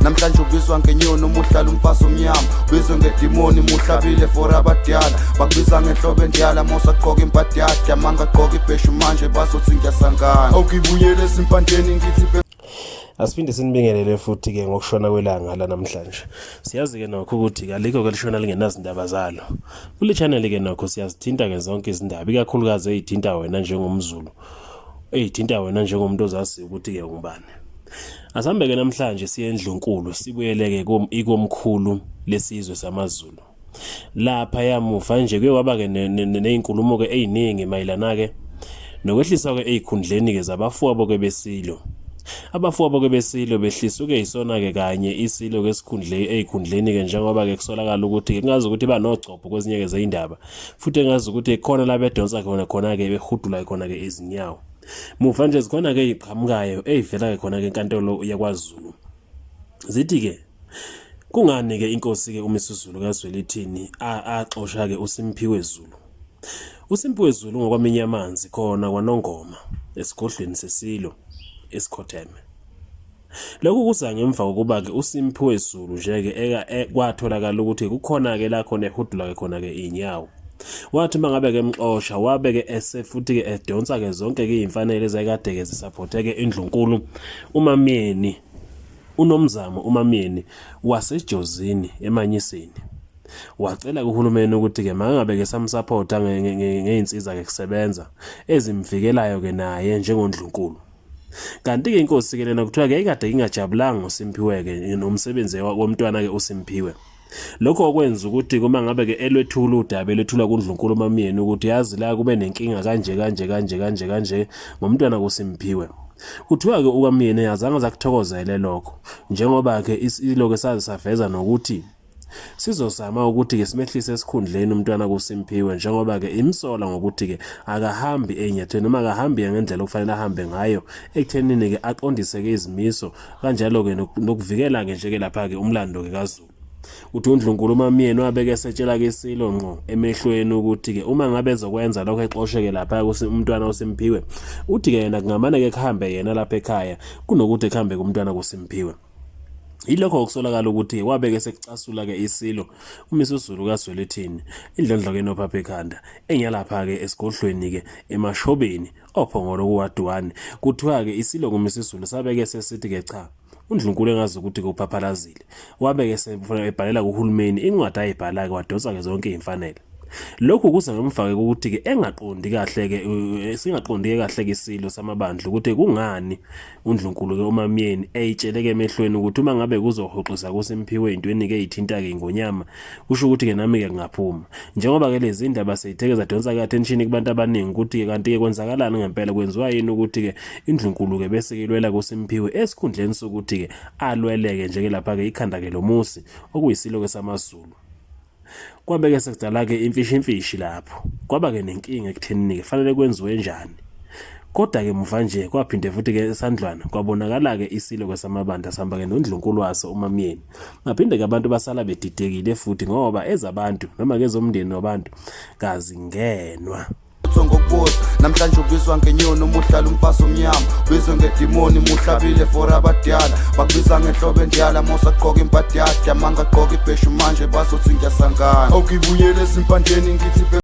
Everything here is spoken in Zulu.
namhlanje ubizwa ngenyoni umuhlala umfazi omnyama ubizwe ngedimoni muhlabile for abadala bakubiza ngenhlobo endiyala mosaqoka impadi yakhe amanga aqoka ibheshu manje bazothi ngiyasangana okuyibuyele esimpandeni ngithi Asiphinde sinibingelele futhi ke ngokushona kwelanga la namhlanje. Siyazi ke nokho ukuthi kalikho kelishona lingenazindaba zalo. Kule channel ke nokho siyazithinta ke zonke izindaba ikakhulukazi ezithinta wena njengomZulu. Ezithinta wena njengomuntu ozazi ukuthi ke ungubani. Asambe ke namhlanje siye eNdlunkulu sibuyele ke ikomkhulu lesizwe samaZulu. Lapha yamuva nje ke waba ke nezinkulumo ke eziningi mayilana ke nokwehlisa ke ezikhundleni ke zabafowabo ke besilo. Abafowabo ke besilo behlisuke isona ke kanye isilo ke ezikhundleni ke njengoba ke kusolakala ukuthi ngazi ukuthi banogcopho kwezinye ke zeindaba futhi ngazi ukuthi khona la bedonsa khona ke behudula khona ke izinyawo muva nje zikhona ke iqhamukayo eyivela ke khona ke enkantolo yakwaZulu zithi ke kungani ke inkosi ke uMisuzulu kaZwelithini axosha ke uSimphiwe Zulu. uSimphiwe Zulu ngokwaminya amanzi khona kwaNongoma esigodlweni sesilo esikhotheme. Lokhu kuza ngemva kokuba ke uSimphiwe Zulu nje ke kwatholakala ukuthi kukhona ke la khona ehudula ke khona ke inyawo. Wathi mangabe ke emxosha wabe ke futhi ke edonsa ke zonke ke imfanele ezayikade ke zisupporte ke eNdlunkulu uMamyeni uNomzamo uMamyeni wasejozini eManyiseni. Wacela kuhulumeni ukuthi ke mangabe ke samsupporta ngeinsiza ke kusebenza ezimvikelayo ke naye njengoNdlunkulu. Kanti ke inkosi ke lena kuthiwa ke ikade ingajabulanga ngoSimphiwe ke nomsebenzi womntwana ke uSimphiwe. Lokho okwenza ukuthi kuma ngabe ke elwethula udaba elethula kuNdlunkulu uMamyeni ukuthi yazi la kube nenkinga kanje ngomntwana kuSimphiwe. Kuthiwa ke uMamyeni yazange zakuthokozele lokho njengoba ke isilo ke sazisaveza nokuthi sizozama ukuthi ke simehlise esikhundleni umntwana kuSimphiwe njengoba ke imsola ngokuthi ke akahambi enyatheni noma akahambi ngendlela okufanele ahambe ngayo ekuthenini ke aqondise ke izimiso kanjalo ke nokuvikela ke nje ke lapha ke umlando ke kaZulu. Uthi uNdlunkulu uMamyeni wabeke esetshela ke isilo ngqo emehlweni ukuthi ke uma ngabe ezokwenza lokho exosheke lapha umntwana uSimphiwe uthi ke yena kungamane ke kuhambe yena lapha ekhaya kunokuthi kuhambe kumntwana kuSimphiwe. Ilokho okusolakala ukuthi wabeke sekucasula ke isilo uMisuzulu kaZwelithini indlondlo ke nophapha ekhanda enyalapha ke esigodlweni ke emashobeni ophongolo kuwadwane kuthiwa ke isilo kuMisuzulu sabeke sesithi ke cha uNdlunkulu engazi ukuthi kupaphalazile wabeke sebhalela kuhulumeni incwadi ayibhala ke wadonsa ke zonke imfanele. Lokhu kuza ngemva ukuthi ke engaqondi kahle ke singaqondi kahle ke isilo samabandla ukuthi kungani uNdlunkulu ke uMamyeni eyitshele ke emehlweni ukuthi uma ngabe kuzohoxisa kuSimphiwe intweni ke ithinta ke ngonyama kusho ukuthi ke nami ke ngaphuma njengoba ke lezi indaba seyithekeza donsa ke attention kubantu abaningi ukuthi ke kanti ke kwenzakalani ngempela kwenziwa yini ukuthi ke iNdlunkulu ke bese kilwela kuSimphiwe esikhundleni sokuthi ke alweleke nje ke lapha ke ikhanda ke lomusi okuyisilo ke samaZulu. Kwabeke sekudala ke imfishi lapho kwaba ke nenkinga ekuthenini ke fanele kwenziwe njani kodwa ke muva nje kwaphinde futhi ke esandlwana kwabonakala ke isilo kwesamabandla sihamba ke noNdlunkulu waso uMamyeni ngaphinde ke abantu basala bedidekile futhi ngoba ezabantu noma ke zomndeni wabantu kazi ngenwa ngokubuza namhlanje ubizwa ngenyoni umuhlala umfazi omnyama ubizwe ngedimoni muhlabile for abadala bakubiza ngenhlobo endiyala mosaqoka impadi yakhe amanga aqoka ibheshu manje bazothi ngiyasangana okuyibuyele esimpandeni ngithi